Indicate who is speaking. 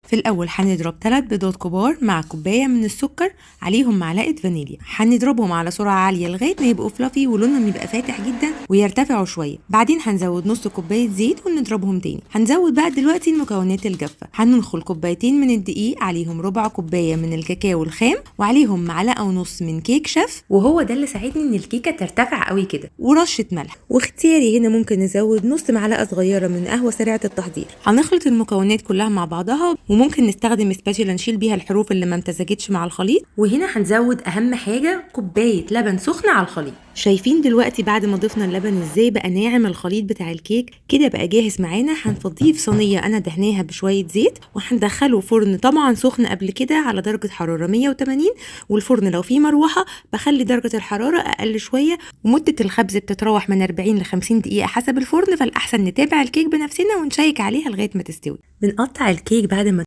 Speaker 1: في الأول هنضرب 3 بيضات كبار مع كوباية من السكر عليهم معلقة فانيليا. هنضربهم على سرعة عالية لغاية ما يبقوا فلافي ولونهم يبقى فاتح جدا ويرتفعوا شوية. بعدين هنزود نص كوباية زيت ونضربهم تاني. هنزود بقى دلوقتي المكونات الجافة. هننخل كوبايتين من الدقيق، عليهم ربع كوباية من الكاكاو الخام، وعليهم معلقة ونص من كيك شيف، وهو ده اللي ساعدني ان الكيكة ترتفع قوي كده، ورشة ملح. واختياري هنا ممكن نزود نص معلقة صغيرة من قهوة سريعة التحضير. هنخلط المكونات كلها مع بعضها، وممكن نستخدم سباتشولا نشيل بيها الحروف اللي ما امتزجتش مع الخليط. وهنا هنزود اهم حاجة كوباية لبن سخن على الخليط. شايفين دلوقتي بعد ما ضفنا اللبن ازاي بقى ناعم الخليط بتاع الكيك كده، بقى جاهز معانا. هنفضيه في صينيه انا دهناها بشويه زيت، وهندخله فرن طبعا سخن قبل كده على درجه حراره 180. والفرن لو فيه مروحه بخلي درجه الحراره اقل شويه. ومده الخبز بتتراوح من 40 ل 50 دقيقه حسب الفرن، فالاحسن نتابع الكيك بنفسنا ونشيك عليها لغايه ما تستوي. بنقطع الكيك بعد ما